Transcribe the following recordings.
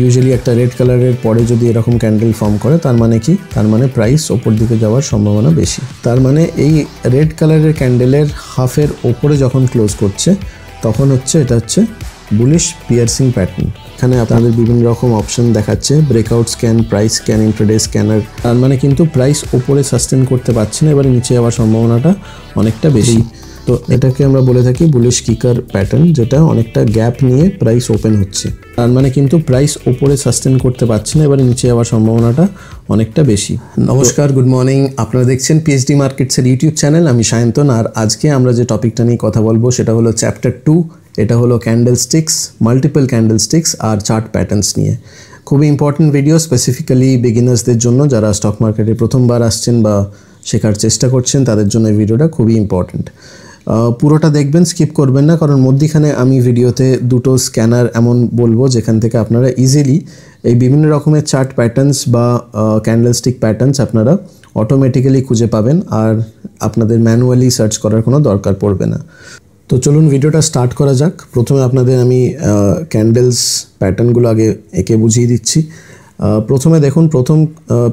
Usually একটা red কালারের পরে যদি এরকম ক্যান্ডেল ফর্ম করে তার মানে কি, তার মানে প্রাইস ওপর দিকে যাওয়ার সম্ভাবনা বেশি। তার মানে এই রেড কালারের ক্যান্ডেলের হাফের ওপরে যখন ক্লোজ করছে তখন এটা হচ্ছে বুলিশ পিয়ার্সিং প্যাটার্ন। এখানে আপনাদের বিভিন্ন রকম অপশন দেখাচ্ছে, breakout scan, price scan, intraday scanner. তার মানে কিন্তু প্রাইস ওপরে সাস্টেন করতে পারছে না, এবারে নিচে যাওয়ার সম্ভাবনাটা অনেকটা বেশি। তো এটাকে আমরা বলে থাকি বুলিশ কিকার প্যাটার্ন, যেটা অনেকটা গ্যাপ নিয়ে প্রাইস ওপেন হচ্ছে। তার মানে কিন্তু প্রাইস ওপরে সাস্টেন করতে পারছে না, এবারে নিচে যাওয়ার সম্ভাবনাটা অনেকটা বেশি। নমস্কার, গুড মর্নিং। আপনারা দেখছেন পিএইচডি মার্কেটসের ইউটিউব চ্যানেল। আমি সায়ন্তন। আর আজকে আমরা যে টপিকটা নিয়ে কথা বলবো সেটা হলো চ্যাপ্টার 2। এটা হলো ক্যান্ডেলস্টিক্স, মাল্টিপল ক্যান্ডেলস্টিক্স আর চার্ট প্যাটার্নস নিয়ে। খুবই ইম্পর্টেন্ট ভিডিও, স্পেসিফিক্যালি বিগিনার্সদের জন্য, যারা স্টক মার্কেটে প্রথমবার আসছেন বা শেখার চেষ্টা করছেন তাদের জন্য এই ভিডিওটা খুবই ইম্পর্টেন্ট। পুরোটা দেখবেন, স্কিপ করবেন না, কারণ মধ্যিখানে আমি ভিডিওতে দুটো স্ক্যানার এমন বলবো যেখান থেকে আপনারা ইজিলি এই বিভিন্ন রকমের চার্ট প্যাটার্নস বা ক্যান্ডেলস্টিক প্যাটার্নস আপনারা অটোমেটিক্যালি খুঁজে পাবেন, আর আপনাদের ম্যানুয়ালি সার্চ করার কোনো দরকার পড়বে না। তো চলুন ভিডিওটা স্টার্ট করা যাক। প্রথমে আপনাদের আমি ক্যান্ডেলস প্যাটার্নগুলো আগে এঁকে বুঝিয়ে দিচ্ছি। প্রথমে দেখুন, প্রথম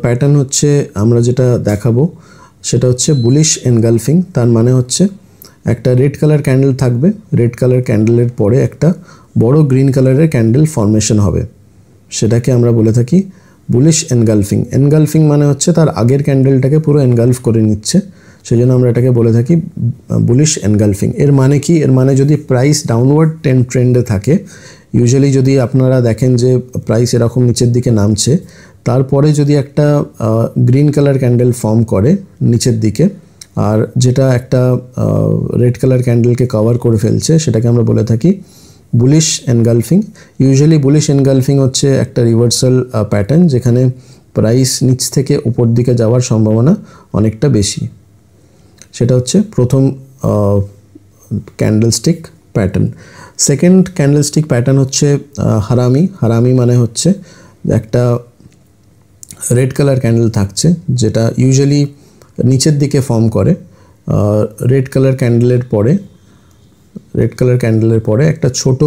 প্যাটার্ন হচ্ছে আমরা যেটা দেখাবো সেটা হচ্ছে বুলিশ এনগালফিং। তার মানে হচ্ছে একটা রেড কালার ক্যান্ডেল থাকবে, রেড কালার ক্যান্ডেলের পরে একটা বড় গ্রিন কালারের ক্যান্ডেল ফর্মেশন হবে, সেটাকে আমরা বলে থাকি বুলিশ এনগালফিং। এনগালফিং মানে হচ্ছে তার আগের ক্যান্ডেলটাকে পুরো এনগালফ করে নিচ্ছে, সেই জন্য আমরা এটাকে বলে থাকি বুলিশ এনগালফিং। এর মানে কি? এর মানে যদি প্রাইস ডাউনওয়ার্ড ট্রেন্ডে থাকে, ইউজুয়ালি যদি আপনারা দেখেন যে প্রাইস এরকম নিচের দিকে নামছে, তারপরে যদি একটা গ্রিন কালার ক্যান্ডেল ফর্ম করে নিচের দিকে, আর যেটা একটা রেড কালার ক্যান্ডেলকে কভার করে ফেলছে, সেটাকে আমরা বলে থাকি bullish engulfing. Usually bullish engulfing হচ্ছে একটা রিভার্সাল প্যাটার্ন, যেখানে প্রাইস নিচ থেকে উপর দিকে যাওয়ার সম্ভাবনা অনেকটা বেশি। সেটা হচ্ছে প্রথম candlestick pattern. Second candlestick pattern হচ্ছে হারামি। হারামি মানে হচ্ছে একটা রেড কালার ক্যান্ডেল থাকছে, যেটা ইউজুয়ালি নিচের দিকে ফর্ম করে। রেড কালার ক্যান্ডেলের পরে একটা ছোট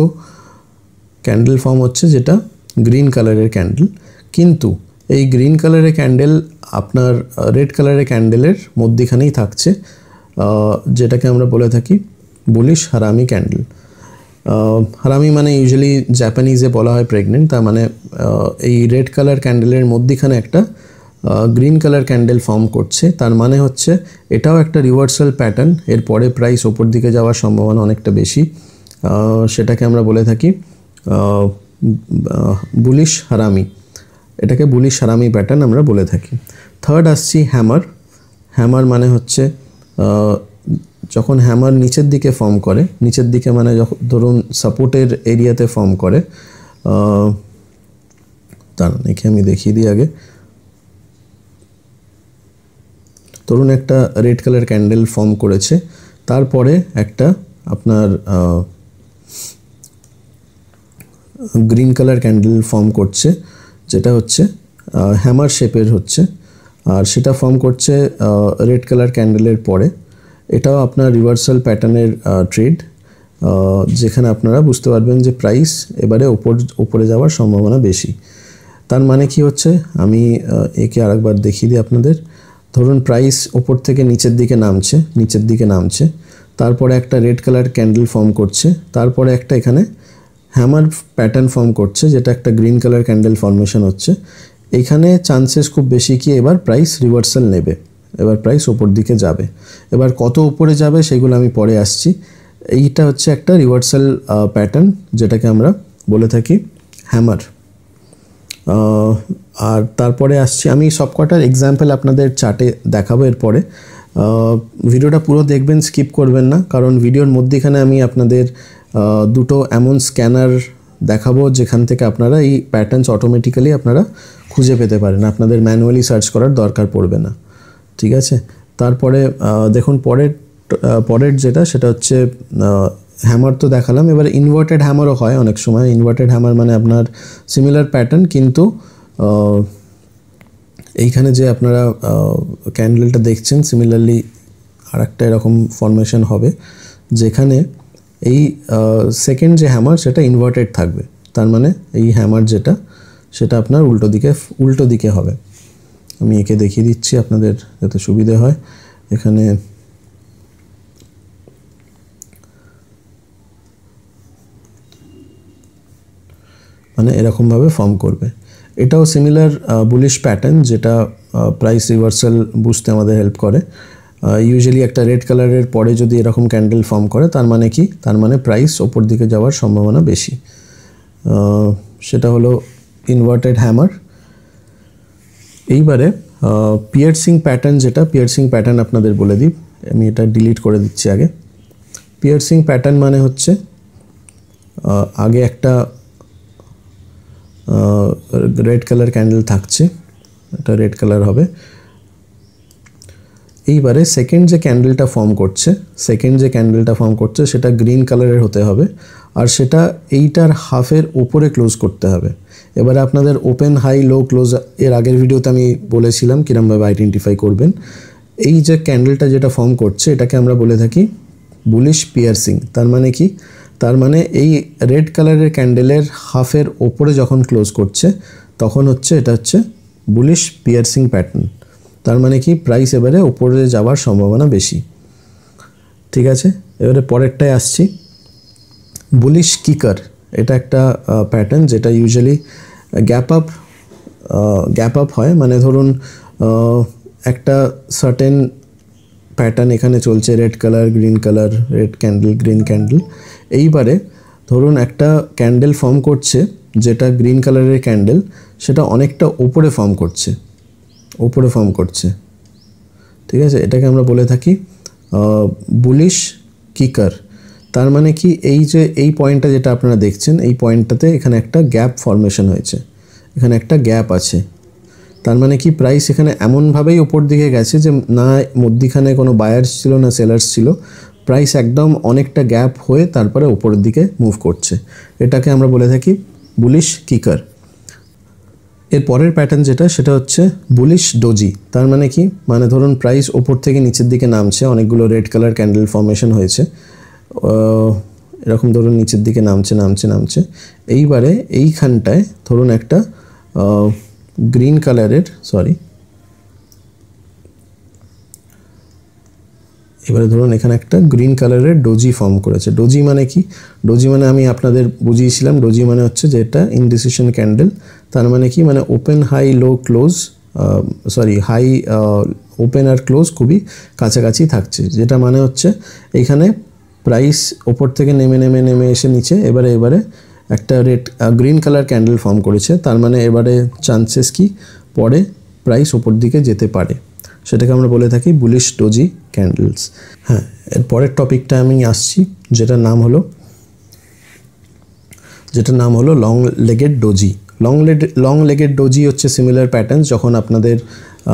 ক্যান্ডেল ফর্ম হচ্ছে, যেটা গ্রিন কালারের ক্যান্ডেল। কিন্তু এই গ্রিন কালারের ক্যান্ডেল আপনার রেড কালারের ক্যান্ডেলের মধ্যিখানেই থাকছে, যেটাকে আমরা বলে থাকি বুলিশ হারামি ক্যান্ডেল। হারামি মানে ইউজুয়ালি জাপানিজে বলা হয় প্রেগনেন্ট। তার মানে এই রেড কালার ক্যান্ডেলের মধ্যিখানে একটা গ্রিন কালার ক্যান্ডেল ফর্ম করছে, তার মানে হচ্ছে এটাও একটা রিভার্সাল প্যাটার্ন। এরপরে প্রাইস ওপর দিকে যাওয়ার সম্ভাবনা অনেকটা বেশি, সেটাকে আমরা বলে থাকি বুলিশ হারামি। এটাকে বুলিশ হারামি প্যাটার্ন আমরা বলে থাকি। থার্ড আসছি হ্যামার। হ্যামার মানে হচ্ছে যখন হ্যামার নিচের দিকে ফর্ম করে, নিচের দিকে মানে যখন ধরুন সাপোর্টের এরিয়াতে ফর্ম করে, দাঁড়ান একে আমি দেখিয়ে দিই আগে। ধরুন একটা রেড কালার ক্যান্ডেল ফর্ম করেছে, তারপরে একটা আপনার গ্রিন কালার ক্যান্ডেল ফর্ম করছে, যেটা হচ্ছে হ্যামার শেপের হচ্ছে, আর সেটা ফর্ম করছে রেড কালার ক্যান্ডেলের পরে। এটাও আপনার রিভার্সাল প্যাটার্নের ট্রেড, যেখানে আপনারা বুঝতে পারবেন যে প্রাইস এবারে ওপরে যাওয়ার সম্ভাবনা বেশি। তার মানে কি হচ্ছে, আমি একে আরেকবার দেখিয়ে দিই আপনাদের। ধরুন প্রাইস ওপর থেকে নিচের দিকে নামছে, তারপরে একটা রেড কালার ক্যান্ডেল ফর্ম করছে, তারপরে একটা এখানে হ্যামার প্যাটার্ন ফর্ম করছে, যেটা একটা গ্রিন কালার ক্যান্ডেল ফর্মেশন হচ্ছে। এখানে চান্সেস খুব বেশি কি এবার প্রাইস রিভার্সাল নেবে, এবার প্রাইস ওপর দিকে যাবে। এবার কত উপরে যাবে সেগুলো আমি পরে আসছি। এইটা হচ্ছে একটা রিভার্সাল প্যাটার্ন, যেটাকে আমরা বলে থাকি হ্যামার। আর তারপরে আসছি, আমি সবকটার এক্সাম্পল আপনাদের চার্টে দেখাবো এরপরে। ভিডিওটা পুরো দেখবেন, স্কিপ করবেন না, কারণ ভিডিওর মধ্যেখানে আমি আপনাদের দুটো এমন স্ক্যানার দেখাবো যেখান থেকে আপনারা এই প্যাটার্নস অটোমেটিক্যালি আপনারা খুঁজে পেতে পারেন, আপনাদের ম্যানুয়ালি সার্চ করার দরকার পড়বে না। ঠিক আছে, তারপরে দেখুন পরের যেটা, সেটা হচ্ছে হ্যামার তো দেখালাম। এবার ইনভার্টেড হ্যামারও হয় অনেক সময়। ইনভার্টেড হ্যামার মানে আপনার সিমিলার প্যাটার্ন, কিন্তু এইখানে যে আপনারা ক্যান্ডেলটা দেখছেন সিমিলারলি আর একটা এরকম ফর্মেশন হবে, যেখানে এই সেকেন্ড যে হ্যামার সেটা ইনভার্টেড থাকবে। তার মানে এই হ্যামার যেটা সেটা আপনার উল্টো দিকে হবে। আমি একে দেখিয়ে দিচ্ছি আপনাদের যাতে সুবিধে হয়। এখানে মানে এরকমভাবে ফর্ম করবে। এটাও সিমিলার বুলিশ প্যাটার্ন, যেটা প্রাইস রিভার্সাল বুঝতে আমাদের হেল্প করে। ইউজুয়ালি একটা রেড কালারের পরে যদি এরকম ক্যান্ডেল ফর্ম করে তার মানে কি, তার মানে প্রাইস ওপর দিকে যাওয়ার সম্ভাবনা বেশি। সেটা হলো ইনভার্টেড হ্যামার। এইবারে পিয়ার্সিং প্যাটার্ন, যেটা পিয়ার্সিং প্যাটার্ন আপনাদের বলে দিই, আমি এটা ডিলিট করে দিচ্ছি আগে। পিয়ার্সিং প্যাটার্ন মানে হচ্ছে আগে একটা রেড কালার ক্যান্ডেল থাকছে, এটা রেড কালার হবে। এইবারে সেকেন্ড যে ক্যান্ডেলটা ফর্ম করছে সেটা গ্রিন কালারের হতে হবে, আর সেটা এইটার হাফের উপরে ক্লোজ করতে হবে। এবারে আপনাদের ওপেন, হাই, লো, ক্লোজ এর আগের ভিডিওতে আমি বলেছিলাম কীরকমভাবে আইডেন্টিফাই করবেন। এই যে ক্যান্ডেলটা যেটা ফর্ম করছে এটাকে আমরা বলে থাকি বুলিশ পিয়ার্সিং। তার মানে কি, তার মানে এই রেড কালারের ক্যান্ডেলের হাফের ওপরে যখন ক্লোজ করছে তখন এটা হচ্ছে বুলিশ পিয়ার্সিং প্যাটার্ন। তার মানে কি, প্রাইস এবারে ওপরে যাওয়ার সম্ভাবনা বেশি। ঠিক আছে, এবারে পরেরটায় আসছি, বুলিশ কিকার। এটা একটা প্যাটার্ন যেটা ইউজুয়ালি গ্যাপ আপ হয়। মানে ধরুন একটা সার্টেন প্যাটার্ন এখানে চলছে, red colour, green colour, red candle, green candle. এইবারে ধরুন একটা ক্যান্ডেল ফর্ম করছে যেটা গ্রিন কালারের ক্যান্ডেল, সেটা অনেকটা উপরে ফর্ম করছে। ঠিক আছে, এটাকে আমরা বলে থাকি বুলিশ কিকার। তার মানে কি, এই পয়েন্টটা যেটা আপনারা দেখছেন, এই পয়েন্টটাতে এখানে একটা গ্যাপ ফর্মেশন হয়েছে, এখানে একটা গ্যাপ আছে। তার মানে কি, প্রাইস এখানে এমনভাবেই ওপর দিকে গেছে যে না মধ্যিখানে কোনো বায়ার্স ছিল না সেলার্স ছিল, প্রাইস একদম অনেকটা গ্যাপ হয়ে তারপরে ওপরের দিকে মুভ করছে। এটাকে আমরা বলে থাকি বুলিশ কিকার। এর পরের প্যাটার্ন যেটা, সেটা হচ্ছে বুলিশ ডোজি। তার মানে কি, মানে ধরুন প্রাইস ওপর থেকে নিচের দিকে নামছে, অনেকগুলো রেড কালার ক্যান্ডেল ফর্মেশন হয়েছে, এরকম ধরুন নিচের দিকে নামছে। এইবারে এইখানটায় ধরুন একটা গ্রিন কালারের, এবারে ধরুন এখানে একটা গ্রিন কালারের ডোজি ফর্ম করেছে। ডোজি মানে কি, ডোজি মানে আমি আপনাদের বুঝিয়েছিলাম, ডোজি মানে হচ্ছে যে এটা ইনডিসিশন ক্যান্ডেল। তার মানে কি, মানে ওপেন, হাই, লো, ক্লোজ, হাই, ওপেন আর ক্লোজ খুবই কাছাকাছি থাকছে, যেটা মানে হচ্ছে এইখানে প্রাইস ওপর থেকে নেমে এসে নিচে এবারে একটা গ্রিন কালার ক্যান্ডেল ফর্ম করেছে। তার মানে এবারে চান্সেস কি, পরে প্রাইস ওপর দিকে যেতে পারে, সেটাকে আমরা বলে থাকি বুলিশ ডোজি ক্যান্ডেলস। হ্যাঁ, এর পরের টপিকটা আমি আসছি, যেটার নাম হলো long legged doji. Long legged doji হচ্ছে সিমিলার প্যাটার্ন। যখন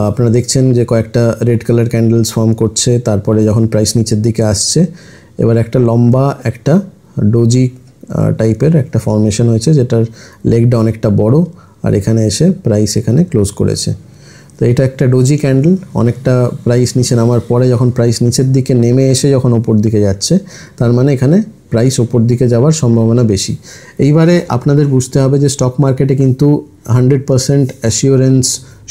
আপনারা দেখছেন যে কয়েকটা রেড কালার ক্যান্ডেলস ফর্ম করছে, তারপরে যখন প্রাইস নিচের দিকে আসছে, এবার একটা লম্বা একটা ডোজি টাইপের একটা ফর্মেশন হয়েছে, যেটার লেগটা অনেকটা বড়, আর এখানে এসে প্রাইস এখানে ক্লোজ করেছে। তো এটা একটা ডোজি ক্যান্ডেল। অনেকটা প্রাইস নিচে নামার পরে যখন প্রাইস নিচের দিকে নেমে এসে যখন ওপর দিকে যাচ্ছে, তার মানে এখানে প্রাইস ওপর দিকে যাওয়ার সম্ভাবনা বেশি। এইবারে আপনাদের বুঝতে হবে যে স্টক মার্কেটে কিন্তু 100%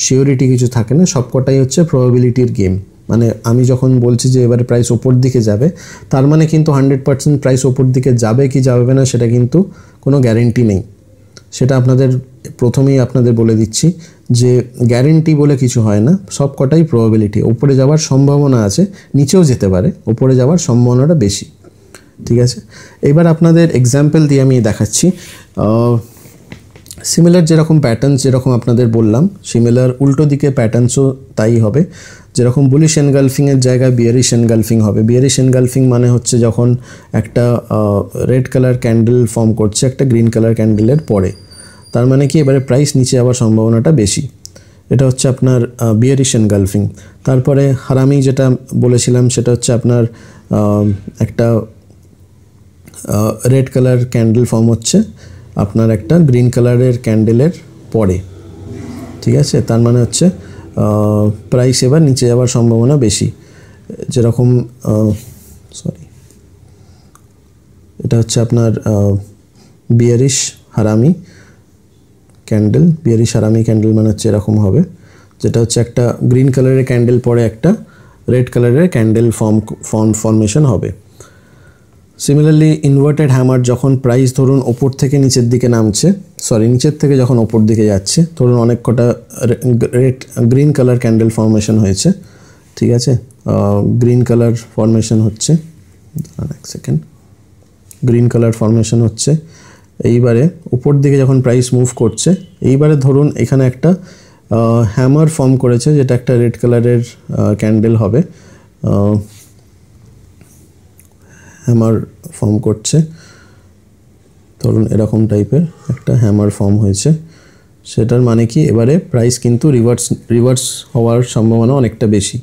শিওরিটি কিছু থাকে না, সবকটাই হচ্ছে প্রবাবিলিটির গেম। মানে আমি যখন বলছি যে এবারে প্রাইস ওপর দিকে যাবে, তার মানে কিন্তু 100% প্রাইস ওপর দিকে যাবে কি যাবে না সেটা কিন্তু কোনো গ্যারেন্টি নেই। সেটা প্রথমেই আপনাদের বলে দিচ্ছি যে গ্যারেন্টি বলে কিছু হয় না, সব কটাই প্রবাবিলিটি। ওপরে যাওয়ার সম্ভাবনা আছে, নিচেও যেতে পারে, ওপরে যাওয়ার সম্ভাবনাটা বেশি। ঠিক আছে, এবার আপনাদের এক্সাম্পল দিয়ে আমি দেখাচ্ছি। সিমিলার যেরকম প্যাটার্নস, যেরকম আপনাদের বললাম, সিমিলার উল্টো দিকে প্যাটার্নসও তাই হবে। যেরকম বুলিশ এনগালফিংয়ের জায়গায় বিয়ারিশ এনগালফিং হবে। বিয়ারিশ এনগালফিং মানে হচ্ছে যখন একটা রেড কালার ক্যান্ডেল ফর্ম করছে একটা গ্রিন কালার ক্যান্ডেলের পরে, তার মানে কি এবারে প্রাইস নিচে যাওয়ার সম্ভাবনাটা বেশি। এটা হচ্ছে আপনার বিয়ারিশ এনগালফিং। তারপরে হারামি যেটা বলেছিলাম সেটা হচ্ছে আপনার একটা রেড কালার ক্যান্ডেল ফর্ম হচ্ছে আপনার একটা গ্রিন কালারের ক্যান্ডেলের পরে। ঠিক আছে, তার মানে হচ্ছে প্রাইস এবার নিচে যাওয়ার সম্ভাবনা বেশি। যেরকম এটা হচ্ছে আপনার বিয়ারিশ হারামি ক্যান্ডেল, বিয়ারিশ হারামি ক্যান্ডেল মানে হচ্ছে এরকম হবে, যেটা হচ্ছে একটা গ্রিন কালারের ক্যান্ডেল পরে একটা রেড কালারের ক্যান্ডেল ফর্মেশন হবে। সিমিলারলি ইনভার্টেড হ্যামার যখন প্রাইস ধরুন ওপর থেকে নিচের দিকে নামছে, নিচের থেকে যখন ওপর দিকে যাচ্ছে, ধরুন অনেক কটা গ্রিন কালার ক্যান্ডেল ফর্মেশন হয়েছে, ঠিক আছে, গ্রিন কালার ফর্মেশন হচ্ছে, এক সেকেন্ড, গ্রিন কালার ফর্মেশন হচ্ছে। এইবারে উপর দিকে যখন প্রাইস মুভ করছে, এইবারে ধরুন এখানে একটা হ্যামার ফর্ম করেছে, যেটা একটা রেড কালারের ক্যান্ডেল হবে, হ্যামার ফর্ম করছে, ধরুন এরকম টাইপের একটা হ্যামার ফর্ম হয়েছে। সেটার মানে কি, এবারে প্রাইস কিন্তু রিভার্স হওয়ার সম্ভাবনা অনেকটা বেশি।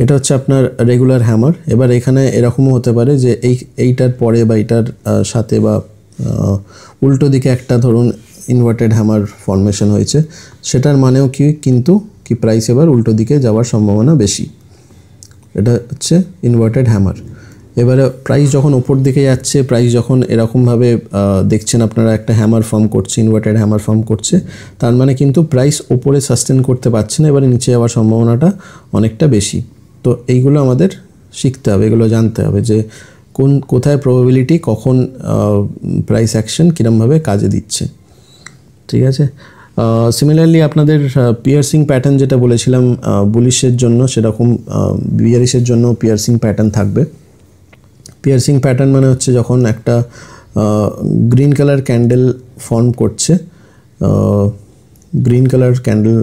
এটা হচ্ছে আপনার রেগুলার হ্যামার। এবার এখানে এরকমও হতে পারে যে এইটার পরে বা এইটার সাথে বা উল্টো দিকে একটা ধরুন ইনভার্টেড হ্যামার ফর্মেশন হয়েছে, সেটার মানেও কিন্তু প্রাইস এবার উল্টো দিকে যাওয়ার সম্ভাবনা বেশি। এটা হচ্ছে ইনভার্টেড হ্যামার। এবারে প্রাইস যখন ওপর দিকে যাচ্ছে, প্রাইস যখন এরকমভাবে দেখছেন আপনারা একটা হ্যামার ফর্ম করছে, ইনভার্টেড হ্যামার ফর্ম করছে, তার মানে কিন্তু প্রাইস ওপরে সাস্টেন করতে পারছে না, এবারে নিচে যাওয়ার সম্ভাবনাটা অনেকটা বেশি। তো এইগুলো আমাদের শিখতে হবে, এগুলো জানতে হবে যে কোথায় প্রবাবিলিটি, কখন প্রাইস অ্যাকশন কীরমভাবে কাজে দিচ্ছে, ঠিক আছে। সিমিলারলি আপনাদের পিয়ার্সিং প্যাটার্ন যেটা বলেছিলাম বুলিশের জন্য, সেরকম বিয়ারিশের জন্য পিয়ার্সিং প্যাটার্ন থাকবে। পিয়ার্সিং প্যাটার্ন মানে হচ্ছে যখন একটা গ্রিন কালার ক্যান্ডেল ফর্ম করছে, গ্রিন কালার ক্যান্ডেল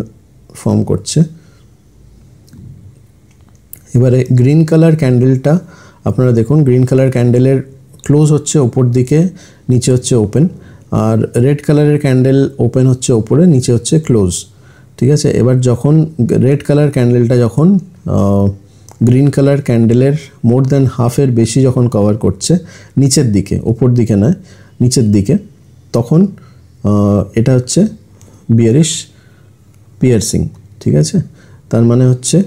ফর্ম করছে, এবারে গ্রিন কালার ক্যান্ডেলটা আপনারা দেখুন, গ্রিন কালার ক্যান্ডেলের ক্লোজ হচ্ছে ওপর দিকে, নিচে হচ্ছে ওপেন, আর রেড কালারের ক্যান্ডেল ওপেন হচ্ছে ওপরে, নিচে হচ্ছে ক্লোজ, ঠিক আছে। এবার যখন রেড কালার ক্যান্ডেলটা যখন গ্রিন কালার ক্যান্ডেলের মোর দ্যান হাফের বেশি যখন কভার করছে নিচের দিকে, ওপর দিকে নয় নিচের দিকে, তখন এটা হচ্ছে বিয়ারিশ পিয়ার্সিং, ঠিক আছে। তার মানে হচ্ছে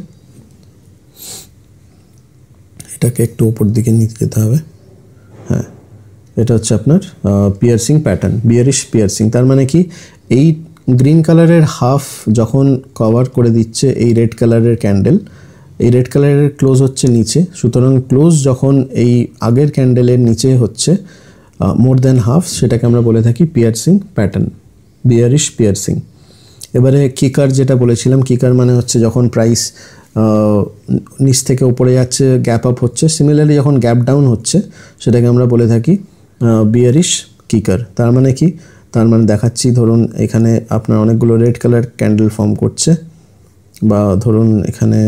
এটাকে একটু ওপর দিকে নিতে যেতে হবে, হ্যাঁ, এটা হচ্ছে আপনার পিয়ার্সিং প্যাটার্ন, বিয়ারিশ পিয়ার্সিং। তার মানে কি, এই গ্রিন কালারের হাফ যখন কভার করে দিচ্ছে এই রেড কালারের ক্যান্ডেল, এই রেড কালারের ক্লোজ হচ্ছে নিচে, সুতরাং ক্লোজ যখন এই আগের ক্যান্ডেলের নিচে হচ্ছে মোর দ্যান হাফ, সেটাকে আমরা বলে থাকি পিয়ার্সিং প্যাটার্ন, বিয়ারিশ পিয়ার্সিং। এবারে কিকার যেটা বলেছিলাম, কিকার মানে হচ্ছে যখন প্রাইস নিচ থেকে উপরে যাচ্ছে, গ্যাপ আপ হচ্ছে, সিমিলারলি যখন গ্যাপ ডাউন হচ্ছে, সেটাকে আমরা বলে থাকি বিয়ারিশ কিকার। তার মানে কি, তার মানে দেখাচ্ছি, ধরুন এখানে আপনার অনেকগুলো রেড কালার ক্যান্ডেল ফর্ম করছে, বা ধরুন এখানে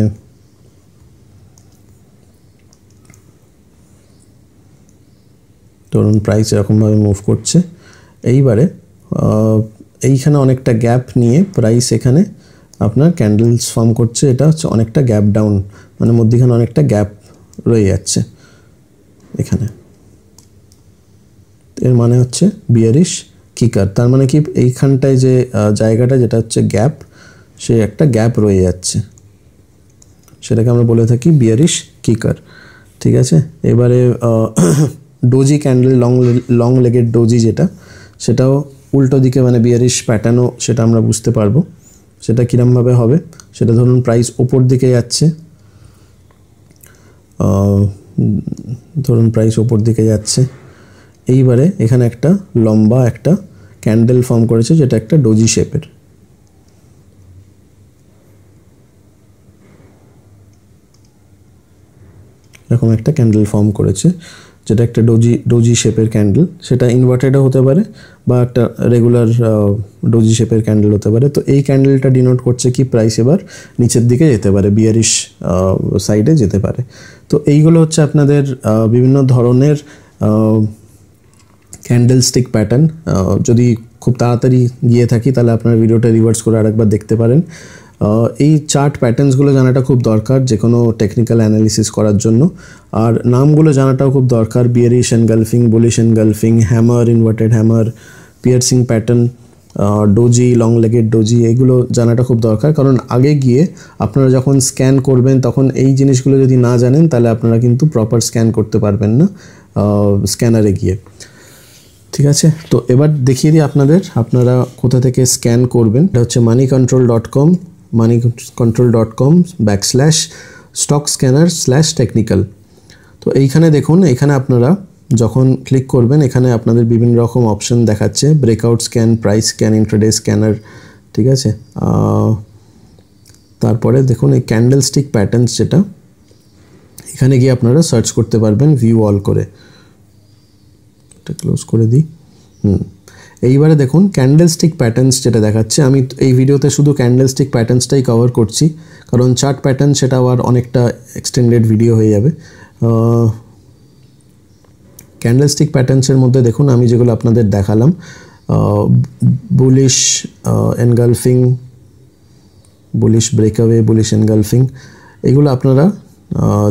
ধরুন প্রাইস এরকমভাবে মুভ করছে, এইবারে এইখানে অনেকটা গ্যাপ নিয়ে প্রাইস এখানে আপনার ক্যান্ডেলস ফর্ম করছে, এটা হচ্ছে অনেকটা গ্যাপ ডাউন, মানে মধ্যখানে অনেকটা গ্যাপ রয়ে যাচ্ছে এখানে, এর মানে হচ্ছে বিয়ারিশ কিকার। তার মানে কি, এইখানটায় যে জায়গাটা যেটা হচ্ছে গ্যাপ, সে একটা গ্যাপ রয়ে যাচ্ছে, সেটাকে আমরা বলে থাকি বিয়ারিশ কিকার, ঠিক আছে। এবারে ডোজি ক্যান্ডেল, লং লেগের ডোজি যেটা, সেটাও উল্টো দিকে, মানে বিয়ারিশ প্যাটার্নও, সেটা আমরা বুঝতে পারবো। সেটা কীরমভাবে হবে, সেটা ধরুন প্রাইস ওপর দিকে যাচ্ছে, ধরুন প্রাইস ওপর দিকে যাচ্ছে, এইবারে এখানে একটা লম্বা একটা ক্যান্ডেল ফর্ম করেছে, যেটা একটা ডোজি শেপের, এরকম একটা ক্যান্ডেল ফর্ম করেছে, যেটা একটা ডোজি শেপের ক্যান্ডেল, সেটা ইনভার্টেডও হতে পারে বা একটা রেগুলার ডোজি শেপের ক্যান্ডেল হতে পারে। তো এই ক্যান্ডেলটা ডিনোট করছে কি, প্রাইস এবার নিচের দিকে যেতে পারে, বিয়ারিশ সাইডে যেতে পারে। তো এইগুলো হচ্ছে আপনাদের বিভিন্ন ধরনের ক্যান্ডেল স্টিক প্যাটার্ন। যদি খুব তাড়াতাড়ি গিয়ে থাকি, তাহলে আপনার ভিডিওটা রিভার্স করে আরেকবার দেখতে পারেন। এই চার্ট প্যাটার্নসগুলো জানাটা খুব দরকার যে কোনো টেকনিক্যাল অ্যানালিসিস করার জন্য, আর নামগুলো জানাটাও খুব দরকার, bearish engulfing, bullish engulfing, hammer, inverted hammer, piercing pattern, doji, long legged doji, এগুলো জানাটা খুব দরকার। কারণ আগে গিয়ে আপনারা যখন স্ক্যান করবেন, তখন এই জিনিসগুলো যদি না জানেন, তাহলে আপনারা কিন্তু প্রপার স্ক্যান করতে পারবেন না স্ক্যানারে গিয়ে, ঠিক আছে। তো এবার দেখিয়ে দিই আপনারা কোথা থেকে স্ক্যান করবেন। এটা হচ্ছে moneycontrol.com/stockscanner/technical। তো এইখানে দেখুন, এখানে আপনারা যখন ক্লিক করবেন এখানে আপনাদের বিভিন্ন রকম অপশন দেখাচ্ছে, breakout scan, price scan, intraday scanner, ঠিক আছে। তারপরে দেখুন এই ক্যান্ডেল স্টিক প্যাটার্নস, যেটা এখানে গিয়ে আপনারা সার্চ করতে পারবেন ভিউ অল করে। এটা ক্লোজ করে দিই। এইবারে দেখুন ক্যান্ডেল স্টিক প্যাটার্নস যেটা দেখাচ্ছে, আমি এই ভিডিওতে শুধু ক্যান্ডেল স্টিক প্যাটার্নসটাই কভার করছি, কারণ চার্ট প্যাটার্ন সেটা আবার অনেকটা এক্সটেন্ডেড ভিডিও হয়ে যাবে। ক্যান্ডেল স্টিক প্যাটার্নসের মধ্যে দেখুন আমি যেগুলো আপনাদের দেখালাম, bullish engulfing, bullish breakaway, bullish engulfing, এগুলো আপনারা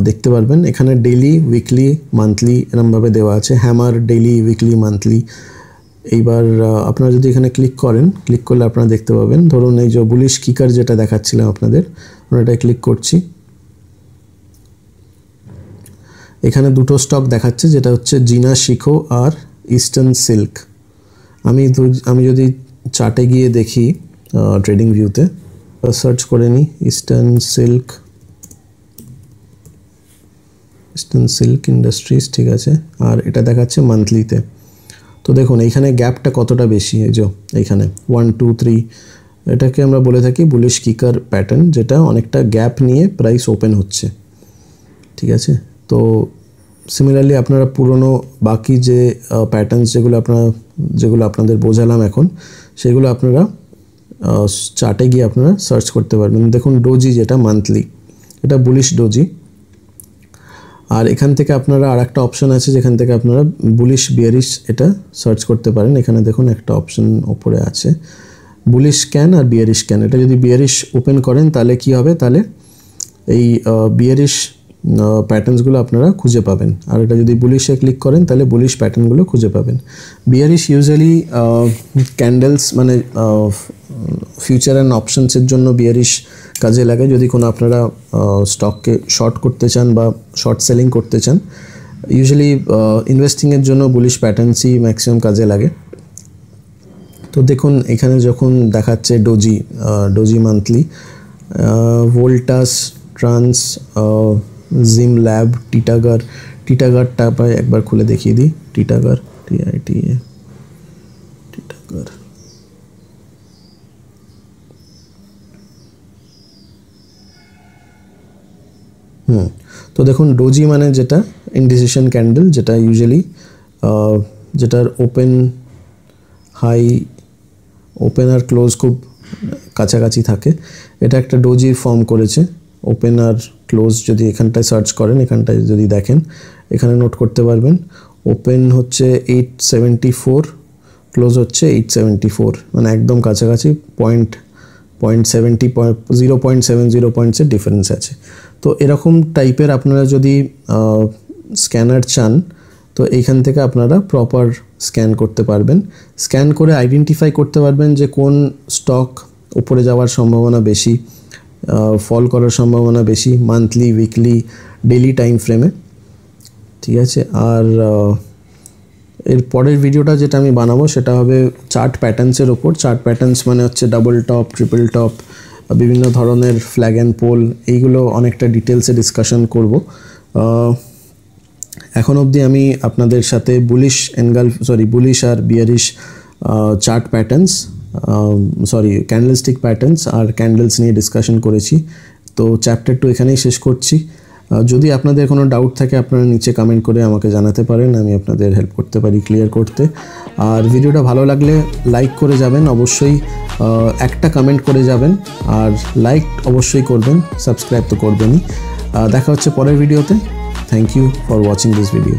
দেখতে পারবেন। এখানে ডেইলি, উইকলি, মান্থলি এরমভাবে দেওয়া আছে, হ্যামার ডেইলি, উইকলি, মান্থলি। এইবার আপনারা যদি এখানে ক্লিক করলে আপনারা দেখতে পাবেন, ধরুন এই যে বুলিশ কিকার যেটা দেখাচ্ছিলাম আপনাদের, ওটায় ক্লিক করছি। এখানে দুটো স্টক দেখাচ্ছে, যেটা হচ্ছে জিনা শিখো আর ইস্টার্ন সিল্ক। আমি যদি চার্টে গিয়ে দেখি, ট্রেডিং ভিউতে সার্চ করে নিই ইস্টার্ন সিল্ক ইন্ডাস্ট্রিজ, ঠিক আছে। আর এটা দেখাচ্ছে মান্থলিতে। তো দেখুন এইখানে গ্যাপটা কতটা বেশি, এই যে এইখানে 1 2 3, এটাকে আমরা বলে থাকি বুলিশ কিকার প্যাটার্ন, যেটা অনেকটা গ্যাপ নিয়ে প্রাইস ওপেন হচ্ছে, ঠিক আছে। তো সিমিলারলি আপনারা পুরনো বাকি যে প্যাটার্নস যেগুলো আপনাদের বোঝালাম এখন, সেগুলো আপনারা চার্টে গিয়ে আপনারা সার্চ করতে পারবেন। দেখুন ডোজি, যেটা মান্থলি, এটা বুলিশ ডোজি। আর এখান থেকে আপনারা আর একটা অপশন আছে, যেখান থেকে আপনারা বুলিশ বিয়ারিশ এটা সার্চ করতে পারেন। এখানে দেখুন একটা অপশন ওপরে আছে, বুলিশ স্ক্যান আর বিয়ারিশ স্ক্যান। এটা যদি বিয়ারিশ ওপেন করেন তাহলে কি হবে, তাহলে এই বিয়ারিশ প্যাটার্নসগুলো আপনারা খুঁজে পাবেন, আর এটা যদি বুলিশে ক্লিক করেন তাহলে বুলিশ প্যাটার্নগুলো খুঁজে পাবেন। বিয়ারিশ ইউজুয়ালি ক্যান্ডেলস মানে ফিউচার অ্যান্ড অপশনসের জন্য বিয়ারিশ কাজে লাগে। যদি কোনো আপনারা স্টককে শর্ট করতে চান বা শর্ট সেলিং করতে চান, ইউজুয়ালি ইনভেস্টিংয়ের জন্য বুলিশ প্যাটার্নসই ম্যাক্সিমাম কাজে লাগে। তো দেখুন এখানে যখন দেখাচ্ছে ডোজি মান্থলি, ভোল্টাস, ট্রান্স, জিম ল্যাব, টিটাগারটা একবার খুলে দেখিয়ে দিই। টিটাগার, টিটাগার, তো দেখুন ডোজি মানে যেটা ইনডিসিশন ক্যান্ডেল, যেটা ইউজুয়ালি যেটার ওপেন আর ক্লোজ খুব কাছাকাছি থাকে, এটা একটা ডোজি ফর্ম করেছে। ওপেন আর ক্লোজ যদি এখানটায় সার্চ করেন, এখানটায় যদি দেখেন, এখানে নোট করতে পারবেন ওপেন হচ্ছে 874, ক্লোজ হচ্ছে 874, মানে একদম কাছাকাছি 0.70 পয়েন্টসের ডিফারেন্স আছে। তো এরকম টাইপের আপনারা যদি স্ক্যানার চান, তো এইখান থেকে আপনারা প্রপার স্ক্যান করতে পারবেন। স্ক্যান করে আইডেন্টিফাই করতে পারবেন যে কোন স্টক উপরে যাওয়ার সম্ভাবনা বেশি, ফল করার সম্ভাবনা বেশি, মান্থলি, উইকলি, ডেইলি টাইম ফ্রেমে, ঠিক আছে। আর এর পরের ভিডিওটা যেটা আমি বানাবো সেটা হবে চার্ট প্যাটার্নসের ওপর। চার্ট প্যাটার্নস মানে হচ্ছে ডাবল টপ, ট্রিপল টপ, বিভিন্ন ধরনের ফ্ল্যাগ অ্যান্ড পোল, এইগুলো অনেকটা ডিটেলসে ডিসকাশন করব। এখন অবধি আমি আপনাদের সাথে বুলিশ আর bearish chart patterns, candlestick patterns আর ক্যান্ডেলস নিয়ে ডিসকাশন করেছি। তো চ্যাপ্টার 2 এখানেই শেষ করছি। যদি আপনাদের কোনো ডাউট থাকে আপনারা নিচে কমেন্ট করে আমাকে জানাতে পারেন, আমি আপনাদের হেল্প করতে পারি ক্লিয়ার করতে। আর ভিডিওটা ভালো লাগলে লাইক করে যাবেন, অবশ্যই একটা কমেন্ট করে যাবেন, আর লাইক অবশ্যই করবেন, সাবস্ক্রাইব তো করবেনই। দেখা হচ্ছে পরের ভিডিওতে। Thank you for watching this video.